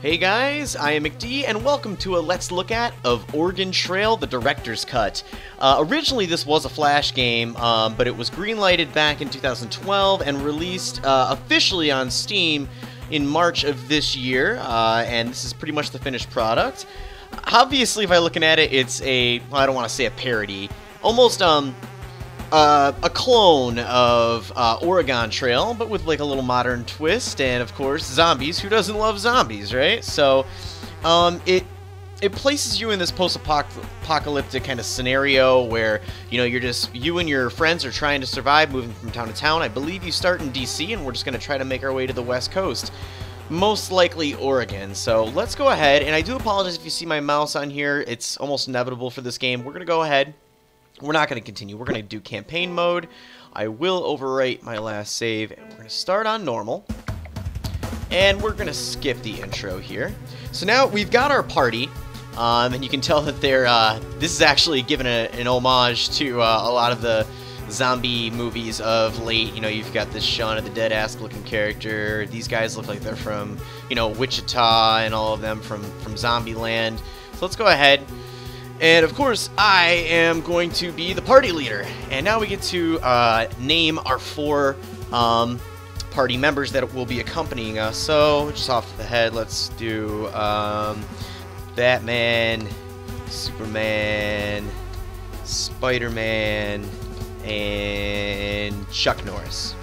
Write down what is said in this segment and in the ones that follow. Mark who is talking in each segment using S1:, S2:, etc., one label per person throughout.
S1: Hey guys, I am McD, and welcome to a Let's Look At of Oregon Trail, the Director's Cut. Originally this was a Flash game, but it was greenlighted back in 2012 and released officially on Steam in March of this year, and this is pretty much the finished product. Obviously, if I'm looking at it, it's a, well, I don't want to say a parody, almost a clone of Oregon Trail, but with like a little modern twist, and of course zombies. Who doesn't love zombies, right? So it places you in this post-apocalyptic kind of scenario where, you know, you and your friends are trying to survive, moving from town to town. I believe you start in DC, and we're just going to try to make our way to the West Coast, most likely Oregon. So let's go ahead, and I do apologize if you see my mouse on here. It's almost inevitable for this game. We're going to go ahead. We're not going to continue. We're going to do campaign mode. I will overwrite my last save, and we're going to start on normal. And we're going to skip the intro here. So now we've got our party, and you can tell that this is actually given an homage to a lot of the zombie movies of late. You know, you've got this Shaun of the Dead-esque looking character. These guys look like they're from, you know, Wichita, and all of them from Zombieland. So let's go ahead. And of course, I am going to be the party leader. And now we get to name our four party members that will be accompanying us. So, just off the head, let's do Batman, Superman, Spider-Man, and Chuck Norris.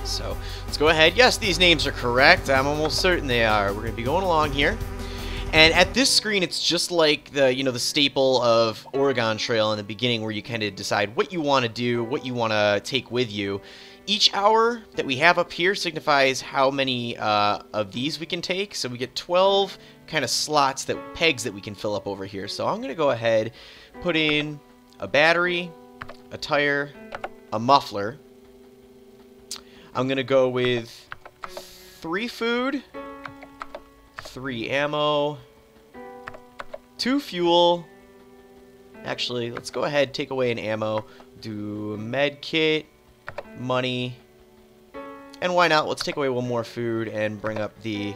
S1: So, let's go ahead. Yes, these names are correct. I'm almost certain they are. We're going to be going along here. And at this screen, it's just like the staple of Oregon Trail in the beginning, where you kind of decide what you want to do, what you want to take with you. Each hour that we have up here signifies how many of these we can take. So we get 12 kind of slots, pegs that we can fill up over here. So I'm going to go ahead, put in a battery, a tire, a muffler. I'm going to go with 3 food, 3 ammo, 2 fuel. Actually, let's go ahead, take away an ammo, do a med kit, money, and why not? Let's take away 1 more food and bring up the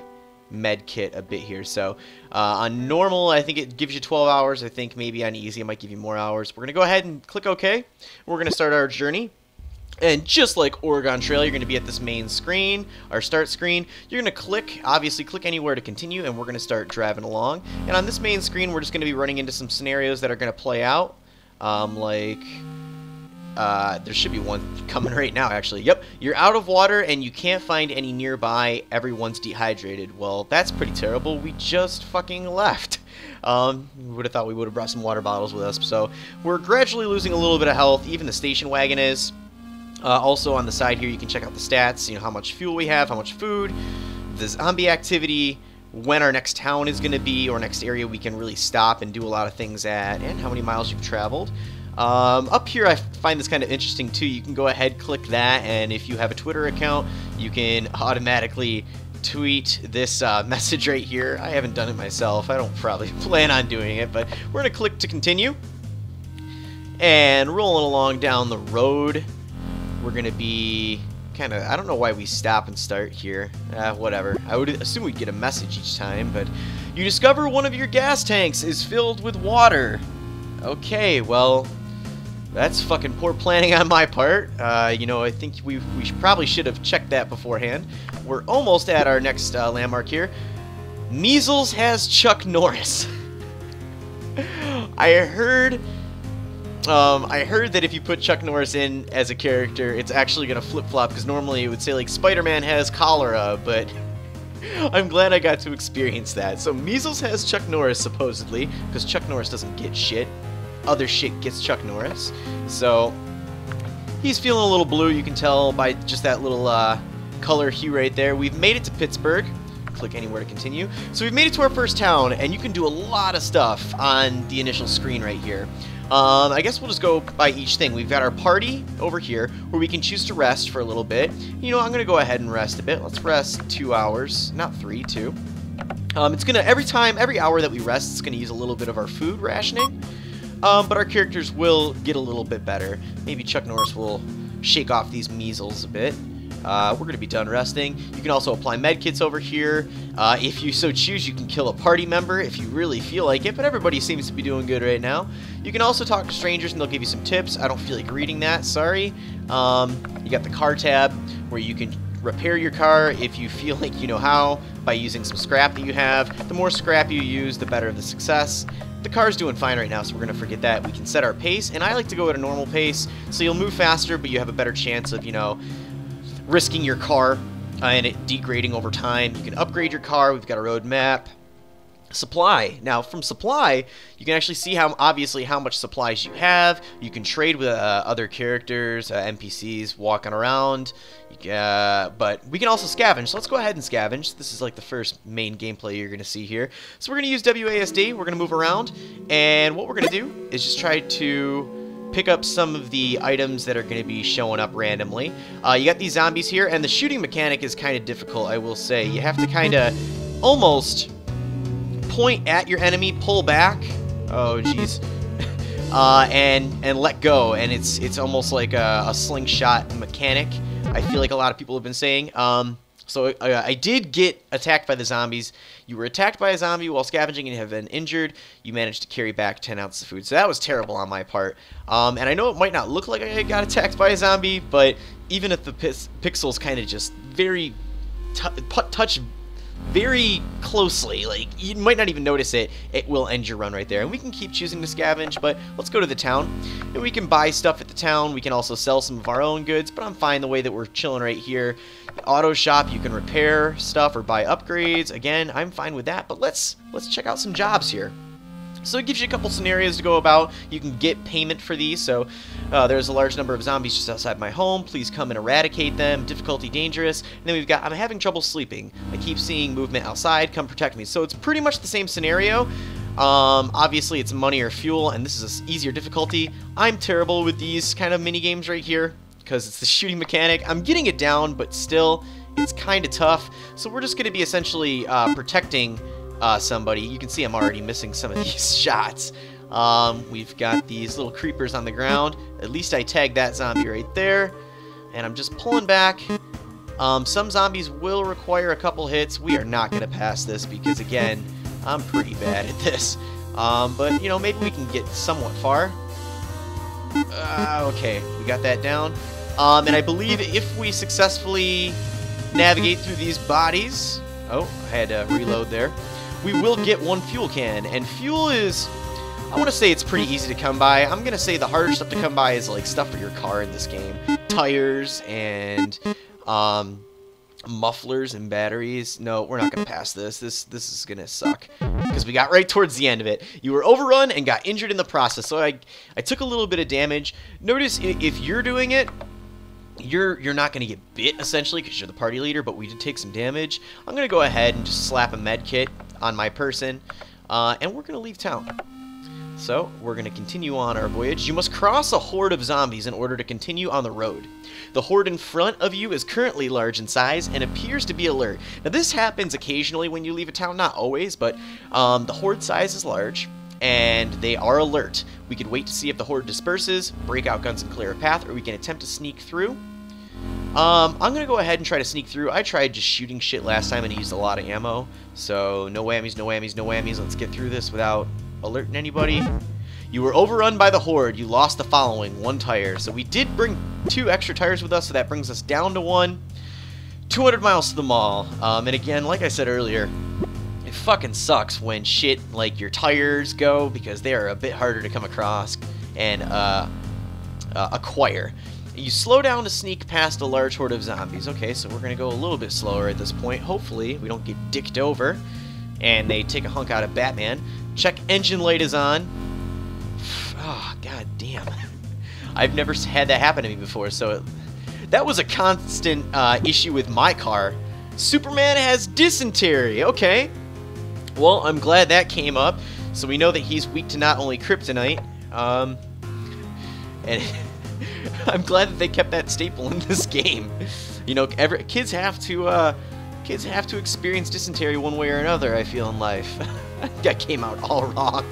S1: med kit a bit here. So on normal, I think it gives you 12 hours. I think maybe on easy, it might give you more hours. We're going to go ahead and click OK. We're going to start our journey. And just like Oregon Trail, you're going to be at this main screen, our start screen. You're going to obviously click anywhere to continue, and we're going to start driving along. And on this main screen, we're just going to be running into some scenarios that are going to play out. There should be one coming right now, actually. Yep, you're out of water, and you can't find any nearby. Everyone's dehydrated. Well, that's pretty terrible. We just fucking left. We would have thought we would have brought some water bottles with us. So we're gradually losing a little bit of health. Even the station wagon is. Also on the side here, you can check out the stats, you know, how much fuel we have, how much food, the zombie activity, when our next town is going to be, or next area we can really stop and do a lot of things at, and how many miles you've traveled. Up here, I find this kind of interesting too. You can go ahead, click that, and if you have a Twitter account, you can automatically tweet this message right here. I haven't done it myself. I don't probably plan on doing it, but we're going to click to continue. And rolling along down the road, we're going to be kind of, I don't know why we stop and start here. Whatever. I would assume we'd get a message each time, but you discover one of your gas tanks is filled with water. Okay, well, that's fucking poor planning on my part. You know, I think we probably should have checked that beforehand. We're almost at our next landmark here. Measles has Chuck Norris. I heard that if you put Chuck Norris in as a character, it's actually going to flip-flop, because normally it would say, like, Spider-Man has cholera, but I'm glad I got to experience that. So Measles has Chuck Norris, supposedly, because Chuck Norris doesn't get shit. Other shit gets Chuck Norris. So he's feeling a little blue, you can tell by just that little color hue right there. We've made it to Pittsburgh. Click anywhere to continue. So we've made it to our first town, and you can do a lot of stuff on the initial screen right here. I guess we'll just go by each thing. We've got our party over here, where we can choose to rest for a little bit. You know, I'm going to go ahead and rest a bit. Let's rest 2 hours. Not 3, 2. It's going to, every hour that we rest, it's going to use a little bit of our food rationing. But our characters will get a little bit better. Maybe Chuck Norris will shake off these measles a bit. we're going to be done resting. You can also apply med kits over here. If you so choose, you can kill a party member if you really feel like it, but everybody seems to be doing good right now. You can also talk to strangers and they'll give you some tips. I don't feel like reading that, sorry. You got the car tab where you can repair your car if you feel like you know how by using some scrap that you have. The more scrap you use, the better the success. The car's doing fine right now, so we're going to forget that. We can set our pace, and I like to go at a normal pace, so you'll move faster, but you have a better chance of, you know, risking your car and it degrading over time. You can upgrade your car. We've got a road map. Supply. Now, from supply, you can actually see obviously how much supplies you have. You can trade with other characters, NPCs walking around. But we can also scavenge. So let's go ahead and scavenge. This is like the first main gameplay you're going to see here. So we're going to use WASD. We're going to move around. And what we're going to do is just try to pick up some of the items that are going to be showing up randomly. You got these zombies here, and the shooting mechanic is kind of difficult, I will say. You have to kind of almost point at your enemy, pull back, oh jeez, and let go, and it's almost like a slingshot mechanic, I feel like a lot of people have been saying. So I did get attacked by the zombies. You were attacked by a zombie while scavenging and have been injured. You managed to carry back 10 ounces of food, so that was terrible on my part. And I know it might not look like I got attacked by a zombie, but even if the pixels kind of just very touch very closely, like you might not even notice it, it will end your run right there. And we can keep choosing to scavenge, but let's go to the town, and we can buy stuff at the town. We can also sell some of our own goods, but I'm fine the way that we're chilling right here. Auto shop, you can repair stuff or buy upgrades. Again, I'm fine with that, but let's check out some jobs here. So it gives you a couple scenarios to go about. You can get payment for these. So there's a large number of zombies just outside my home. Please come and eradicate them. Difficulty dangerous. And then we've got, I'm having trouble sleeping. I keep seeing movement outside. Come protect me. So it's pretty much the same scenario. Obviously it's money or fuel, and this is an easier difficulty. I'm terrible with these kind of mini games right here because it's the shooting mechanic. I'm getting it down, but still it's kind of tough. So we're just going to be essentially protecting somebody. You can see I'm already missing some of these shots. We've got these little creepers on the ground. At least I tagged that zombie right there. And I'm just pulling back. Some zombies will require a couple hits. We are not going to pass this because, again, I'm pretty bad at this. But, you know, maybe we can get somewhat far. Okay, we got that down. And I believe if we successfully navigate through these bodies... Oh, I had to reload there. We will get one fuel can, and fuel is, I want to say it's pretty easy to come by. I'm going to say the harder stuff to come by is like stuff for your car in this game. Tires and mufflers and batteries. No, we're not going to pass this. This is going to suck because we got right towards the end of it. You were overrun and got injured in the process, so I took a little bit of damage. Notice if you're doing it, you're not going to get bit, essentially, because you're the party leader, but we did take some damage. I'm going to go ahead and just slap a med kit on my person, and we're going to leave town. So, we're going to continue on our voyage. You must cross a horde of zombies in order to continue on the road. The horde in front of you is currently large in size and appears to be alert. Now, this happens occasionally when you leave a town, not always, but the horde size is large, and they are alert. We could wait to see if the horde disperses, break out guns and clear a path, or we can attempt to sneak through. I'm going to go ahead and try to sneak through. I tried just shooting shit last time and used a lot of ammo, so no whammies, no whammies, no whammies. Let's get through this without alerting anybody. You were overrun by the horde. You lost the following: 1 tire. So we did bring 2 extra tires with us, so that brings us down to 1. 200 miles to the mall. And again, like I said earlier, it fucking sucks when shit like your tires go, because they are a bit harder to come across and acquire. You slow down to sneak past a large horde of zombies. Okay, so we're going to go a little bit slower at this point. Hopefully, we don't get dicked over and they take a hunk out of Batman. Check engine light is on. Oh, god damn. I've never had that happen to me before, so that was a constant issue with my car. Superman has dysentery. Okay. Well, I'm glad that came up. So we know that he's weak to not only kryptonite, and I'm glad that they kept that staple in this game. You know, kids have to experience dysentery one way or another, I feel, in life. That came out all wrong.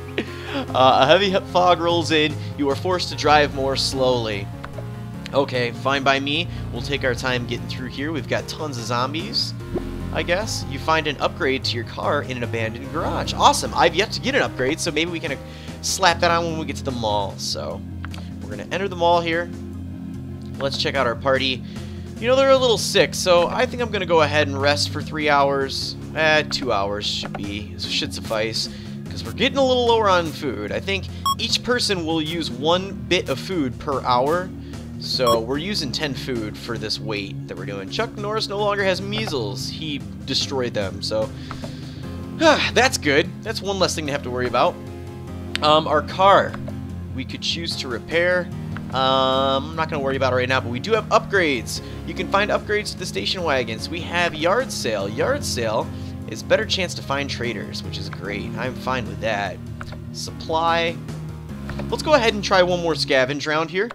S1: A heavy fog rolls in. You are forced to drive more slowly. Okay, fine by me. We'll take our time getting through here. We've got tons of zombies, I guess. You find an upgrade to your car in an abandoned garage. Awesome. I've yet to get an upgrade, so maybe we can slap that on when we get to the mall. So we're going to enter the mall here. Let's check out our party. You know, they're a little sick, so I think I'm going to go ahead and rest for 3 hours. 2 hours should suffice, because we're getting a little lower on food. I think each person will use 1 bit of food per hour. So we're using 10 food for this weight that we're doing. Chuck Norris no longer has measles. He destroyed them, so that's good. That's one less thing to have to worry about. Our car, we could choose to repair. I'm not going to worry about it right now, but we do have upgrades. You can find upgrades to the station wagons. We have yard sale. Yard sale is better chance to find traders, which is great. I'm fine with that. Supply. Let's go ahead and try one more scavenge round here.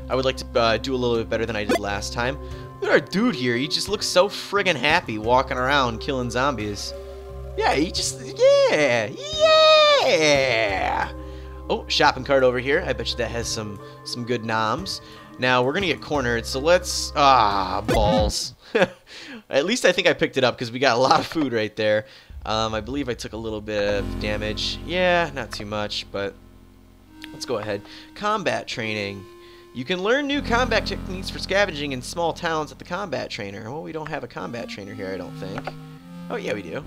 S1: I would like to do a little bit better than I did last time. Look at our dude here. He just looks so friggin' happy walking around killing zombies. Yeah, he just... Yeah! Yeah! Oh, shopping cart over here. I bet you that has some good noms. Now, we're going to get cornered, so let's... balls. At least I think I picked it up because we got a lot of food right there. I believe I took a little bit of damage. Yeah, not too much, but... Let's go ahead. Combat training. You can learn new combat techniques for scavenging in small towns at the combat trainer. Well, we don't have a combat trainer here, I don't think. Oh, yeah, we do.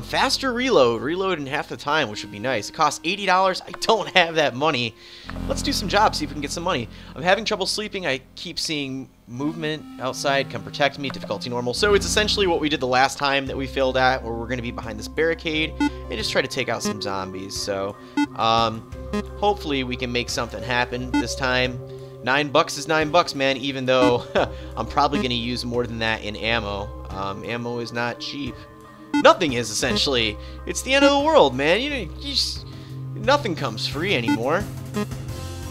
S1: Faster reload. Reload in half the time, which would be nice. It costs $80. I don't have that money. Let's do some jobs, see if we can get some money. I'm having trouble sleeping. I keep seeing movement outside. Come protect me. Difficulty normal. So it's essentially what we did the last time that we failed at, where we're going to be behind this barricade and just try to take out some zombies. So, hopefully we can make something happen this time. $9 is $9, man, even though I'm probably going to use more than that in ammo. Ammo is not cheap. Nothing is, essentially. It's the end of the world, man. You just, nothing comes free anymore.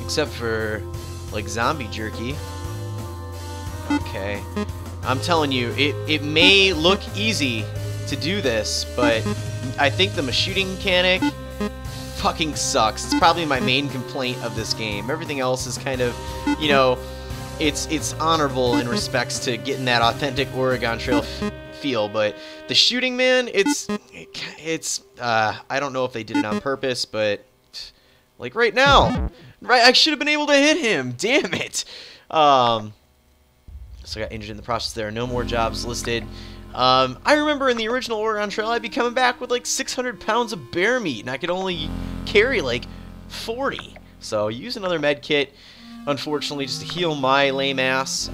S1: Except for, like, zombie jerky. Okay. I'm telling you, it may look easy to do this, but I think the shooting mechanic fucking sucks. It's probably my main complaint of this game. Everything else is kind of, you know, it's honorable in respects to getting that authentic Oregon Trail feel, but the shooting, man, it's I don't know if they did it on purpose, but like right now, right, I should have been able to hit him. Damn it. So I got injured in the process there. No more jobs listed. I remember in the original Oregon Trail, I'd be coming back with like 600 pounds of bear meat, and I could only carry like 40. So use another med kit, unfortunately, just to heal my lame ass.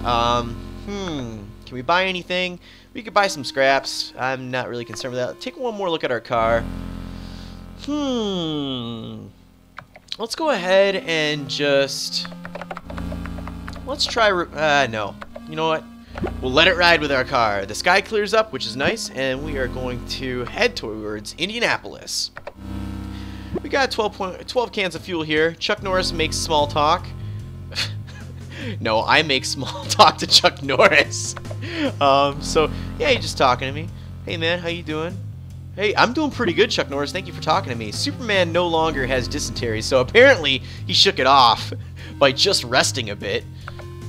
S1: Can we buy anything? We could buy some scraps. I'm not really concerned with that. Take one more look at our car. Let's go ahead and just... Let's try... no. You know what? We'll let it ride with our car. The sky clears up, which is nice, and we are going to head towards Indianapolis. We got 12 cans of fuel here. Chuck Norris makes small talk. No, I make small talk to Chuck Norris. So, yeah, he's just talking to me. Hey, man, how you doing? Hey, I'm doing pretty good, Chuck Norris. Thank you for talking to me. Superman no longer has dysentery, so apparently he shook it off by just resting a bit.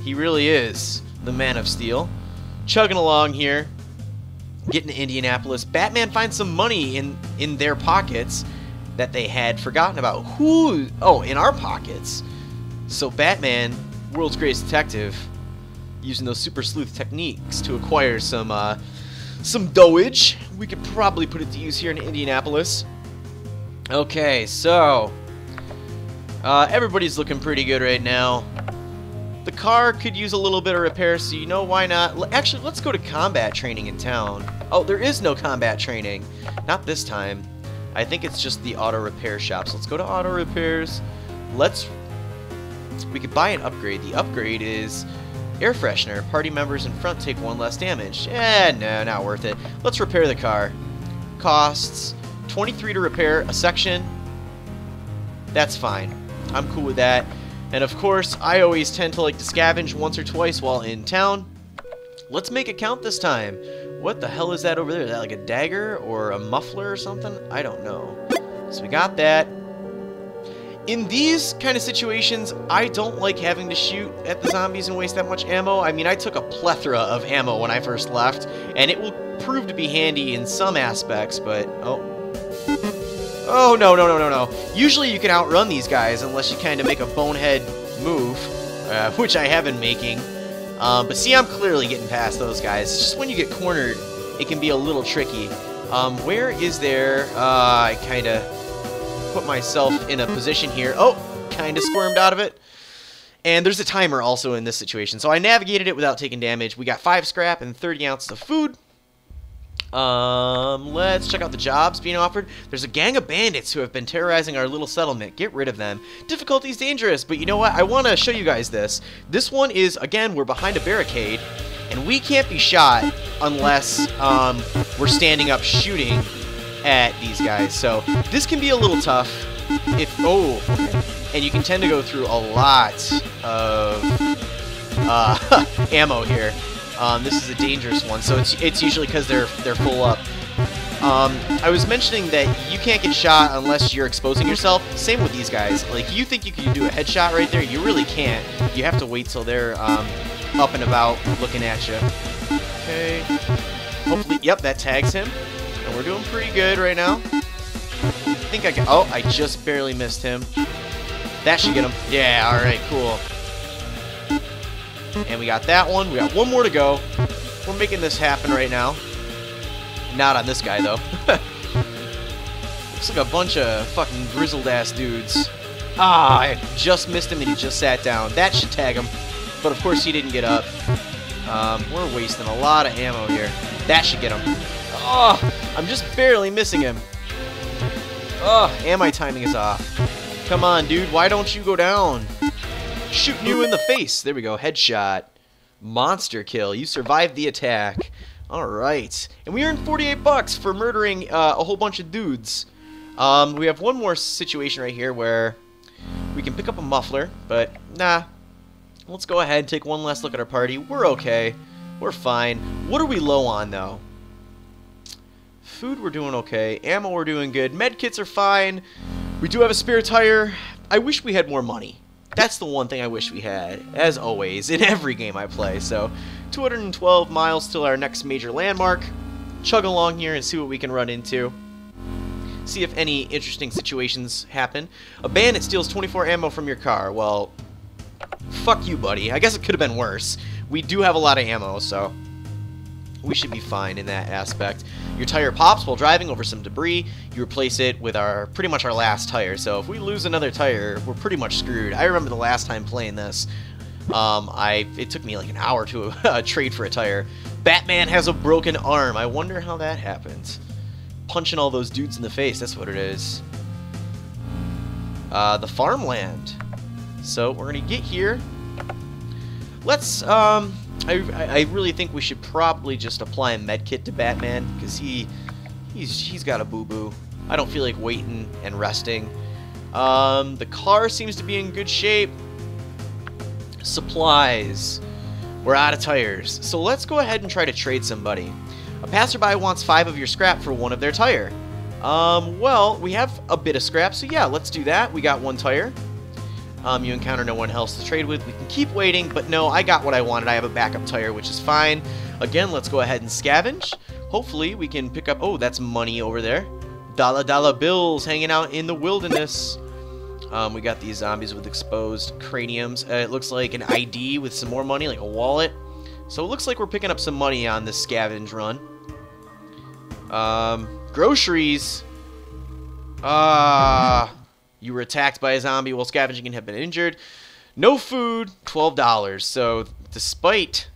S1: He really is the Man of Steel. Chugging along here, getting to Indianapolis. Batman finds some money in their pockets that they had forgotten about. Who? Oh, in our pockets. So Batman, world's greatest detective, using those super sleuth techniques to acquire some dougage. We could probably put it to use here in Indianapolis. Okay, so everybody's looking pretty good right now. The car could use a little bit of repair, so you know why not? Actually, let's go to combat training in town. Oh, there is no combat training. Not this time. I think it's just the auto repair shops. Let's go to auto repairs. We could buy an upgrade. The upgrade is air freshener. Party members in front take 1 less damage. No, not worth it. Let's repair the car. Costs $23 to repair a section. That's fine. I'm cool with that. And of course, I always tend to like to scavenge once or twice while in town. Let's make it count this time. What the hell is that over there? Is that like a dagger or a muffler or something? I don't know. So we got that. In these kind of situations, I don't like having to shoot at the zombies and waste that much ammo. I mean, I took a plethora of ammo when I first left, and it will prove to be handy in some aspects, but... Oh, no, no, no, no, no. Usually you can outrun these guys unless you kind of make a bonehead move, which I have been making. But see, I'm clearly getting past those guys. It's just when you get cornered, it can be a little tricky. Where is there... I kind of put myself in a position here. Oh, kind of squirmed out of it. And there's a timer also in this situation. So I navigated it without taking damage. We got 5 scrap and 30 ounces of food. Let's check out the jobs being offered. There's a gang of bandits who have been terrorizing our little settlement. Get rid of them. Difficulty's dangerous, but you know what? I want to show you guys this. This one is, again, we're behind a barricade, and we can't be shot unless we're standing up shooting at these guys. So this can be a little tough if and you can tend to go through a lot of ammo here. This is a dangerous one, so it's usually because they're full up. I was mentioning that you can't get shot unless you're exposing yourself. Same with these guys. Like, you think you can do a headshot right there, you really can't. You have to wait till they're up and about looking at you. Okay. Hopefully, yep, that tags him. And we're doing pretty good right now. I think I can... Oh, I just barely missed him. That should get him. Yeah, alright, cool. And we got that one. We got one more to go. We're making this happen right now. Not on this guy, though. Looks like a bunch of fucking grizzled-ass dudes. Ah, I just missed him and he just sat down. That should tag him. But, of course, he didn't get up. We're wasting a lot of ammo here. That should get him. Oh, I'm just barely missing him. Oh, and my timing is off. Come on, dude. Why don't you go down? Shooting you in the face. There we go. Headshot. Monster kill. You survived the attack. Alright. And we earned 48 bucks for murdering a whole bunch of dudes. We have one more situation right here where we can pick up a muffler, but nah. Let's go ahead and take one last look at our party. We're okay. We're fine. What are we low on, though? Food, we're doing okay. Ammo, we're doing good. Medkits are fine. We do have a spare tire. I wish we had more money. That's the one thing I wish we had, as always, in every game I play. So, 212 miles till our next major landmark. Chug along here and see what we can run into. See if any interesting situations happen. A bandit steals 24 ammo from your car. Well, fuck you, buddy. I guess it could have been worse. We do have a lot of ammo, so we should be fine in that aspect. Your tire pops while driving over some debris. You replace it with pretty much our last tire. So if we lose another tire, we're pretty much screwed. I remember the last time playing this, it took me like an hour to trade for a tire. Batman has a broken arm. I wonder how that happened. Punching all those dudes in the face, that's what it is. The farmland. So we're gonna get here. Let's I really think we should probably just apply a medkit to Batman, because he's got a boo-boo. I don't feel like waiting and resting. The car seems to be in good shape. Supplies. We're out of tires. So let's go ahead and try to trade somebody. A passerby wants 5 of your scrap for 1 of their tire. Well, we have a bit of scrap, so yeah, let's do that. We got 1 tire. You encounter no one else to trade with. We can keep waiting, but no, I got what I wanted. I have a backup tire, which is fine. Again, let's go ahead and scavenge. Hopefully, we can pick up... Oh, that's money over there. Dollar bills hanging out in the wilderness. We got these zombies with exposed craniums. It looks like an ID with some more money, like a wallet. So it looks like we're picking up some money on this scavenge run. Groceries. You were attacked by a zombie while scavenging and have been injured. No food, $12. So despite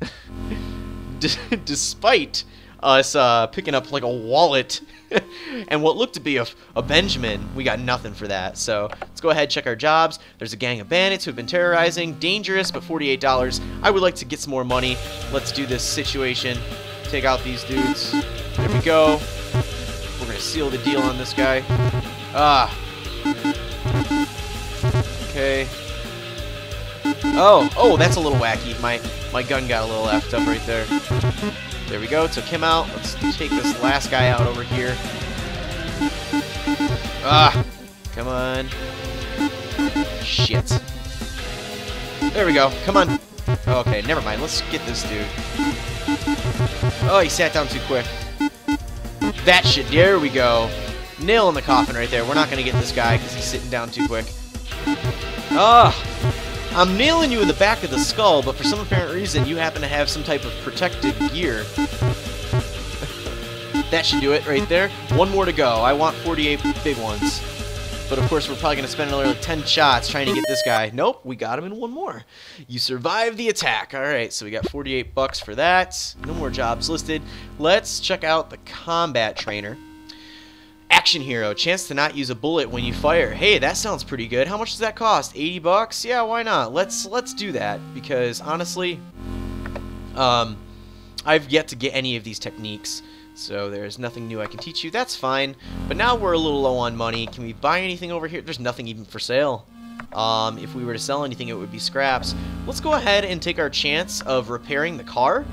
S1: despite us picking up like a wallet and what looked to be a Benjamin, we got nothing for that. So let's go ahead and check our jobs. There's a gang of bandits who have been terrorizing. Dangerous, but $48. I would like to get some more money. Let's do this situation. Take out these dudes. There we go. We're going to seal the deal on this guy. Okay. Oh, that's a little wacky. My gun got a little effed up right there. There we go, took him out. Let's take this last guy out over here. Come on. Shit. There we go. Come on. Okay, never mind. Let's get this dude. Oh, he sat down too quick. That shit. There we go. Nail in the coffin right there. We're not going to get this guy because he's sitting down too quick. Ah. I'm nailing you in the back of the skull, but for some apparent reason, you happen to have some type of protective gear. That should do it right there. One more to go. I want 48 big ones. But of course, we're probably going to spend another 10 shots trying to get this guy. Nope, we got him in one more. You survived the attack. All right, so we got 48 bucks for that. No more jobs listed. Let's check out the combat trainer. Action hero, chance to not use a bullet when you fire. Hey, that sounds pretty good. How much does that cost? 80 bucks? Yeah, why not? Let's do that because honestly, I've yet to get any of these techniques, so there's nothing new I can teach you. That's fine. But now we're a little low on money. Can we buy anything over here? There's nothing even for sale. If we were to sell anything, it would be scraps. Let's go ahead and take our chance of repairing the car.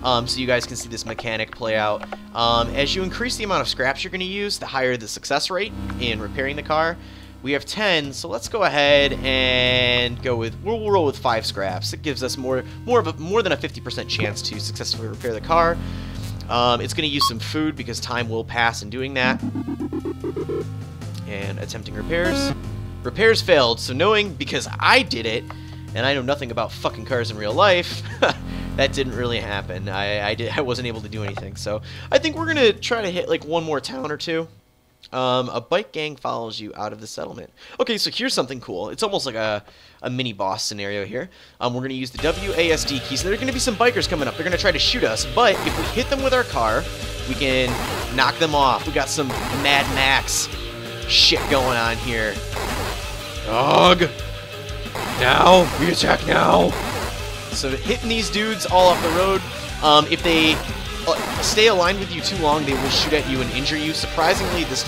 S1: So you guys can see this mechanic play out. As you increase the amount of scraps you're going to use, the higher the success rate in repairing the car. We have 10, so let's go ahead and go with we'll roll with 5 scraps. It gives us more than a 50% chance to successfully repair the car. It's going to use some food because time will pass in doing that. And attempting repairs. Repairs failed. So knowing because I did it, and I know nothing about fucking cars in real life. That didn't really happen. I wasn't able to do anything. So I think we're going to try to hit like one more town or two. A bike gang follows you out of the settlement. Okay, so here's something cool. It's almost like a mini boss scenario here. We're going to use the WASD keys. There are going to be some bikers coming up. They're going to try to shoot us. But if we hit them with our car, we can knock them off. We got some Mad Max shit going on here. Dog. Now. We attack now. So hitting these dudes all off the road, if they stay aligned with you too long, they will shoot at you and injure you. Surprisingly, this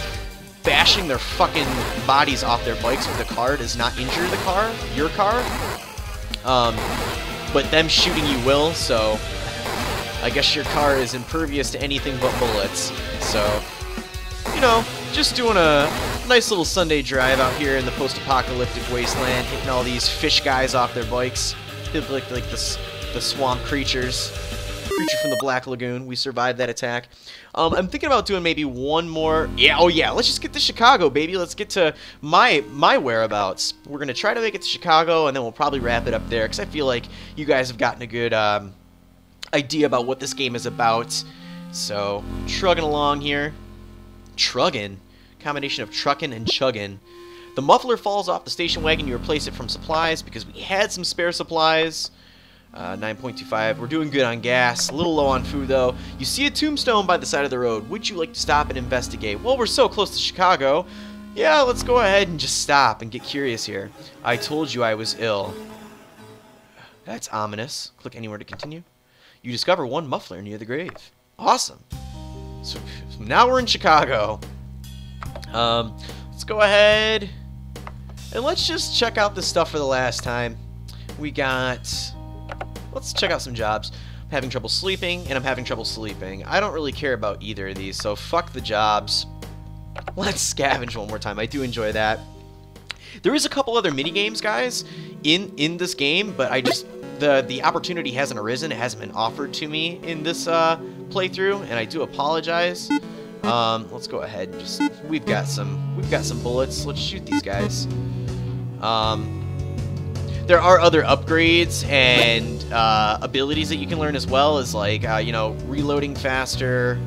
S1: bashing their fucking bodies off their bikes with a car does not injure the car, your car. But them shooting you will, so I guess your car is impervious to anything but bullets. So, you know, just doing a nice little Sunday drive out here in the post-apocalyptic wasteland, hitting all these fish guys off their bikes. Like the swamp creatures. Creature from the Black Lagoon. We survived that attack. I'm thinking about doing maybe one more. Yeah, oh yeah, let's just get to Chicago, baby. Let's get to my whereabouts. We're going to try to make it to Chicago, and then we'll probably wrap it up there, because I feel like you guys have gotten a good idea about what this game is about. So, trugging along here. Trugging? Combination of trucking and chugging. The muffler falls off the station wagon. You replace it from supplies because we had some spare supplies. 9.25. We're doing good on gas. A little low on food, though. You see a tombstone by the side of the road. Would you like to stop and investigate? Well, we're so close to Chicago. Yeah, let's go ahead and just stop and get curious here. I told you I was ill. That's ominous. Click anywhere to continue. You discover one muffler near the grave. Awesome. So now we're in Chicago. Let's go ahead and let's just check out this stuff for the last time. We got... Let's check out some jobs. I'm having trouble sleeping, and I'm having trouble sleeping. I don't really care about either of these, so fuck the jobs. Let's scavenge one more time. I do enjoy that. There is a couple other mini games, guys, in this game, but I just... The opportunity hasn't arisen. It hasn't been offered to me in this playthrough, and I do apologize. Let's go ahead and just... We've got some bullets. Let's shoot these guys. There are other upgrades and abilities that you can learn as well, as like you know, reloading faster.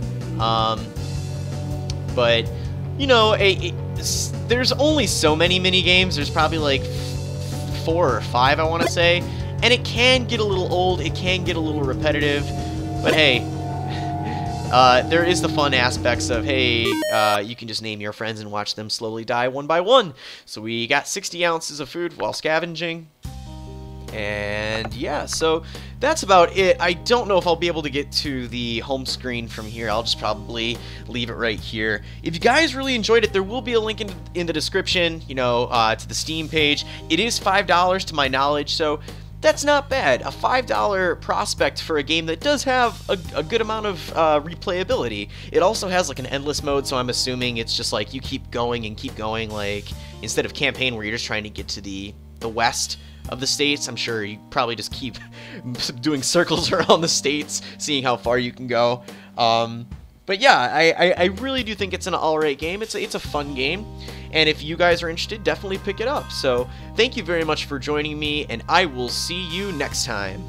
S1: But you know, there's only so many mini games. There's probably like 4 or 5, I want to say, and it can get a little old. It can get a little repetitive. But hey, there is the fun aspects of, hey, you can just name your friends and watch them slowly die one by one. So we got 60 ounces of food while scavenging. And yeah, so that's about it. I don't know if I'll be able to get to the home screen from here. I'll just probably leave it right here. If you guys really enjoyed it, there will be a link in the description, you know, to the Steam page. It is $5 to my knowledge, so that's not bad. A $5 prospect for a game that does have a good amount of replayability. It also has like an endless mode, so I'm assuming it's just like you keep going and keep going, like instead of campaign where you're just trying to get to the west of the states. I'm sure you probably just keep doing circles around the states, seeing how far you can go. But yeah, I really do think it's an alright game. It's a fun game, and if you guys are interested, definitely pick it up. So thank you very much for joining me, and I will see you next time.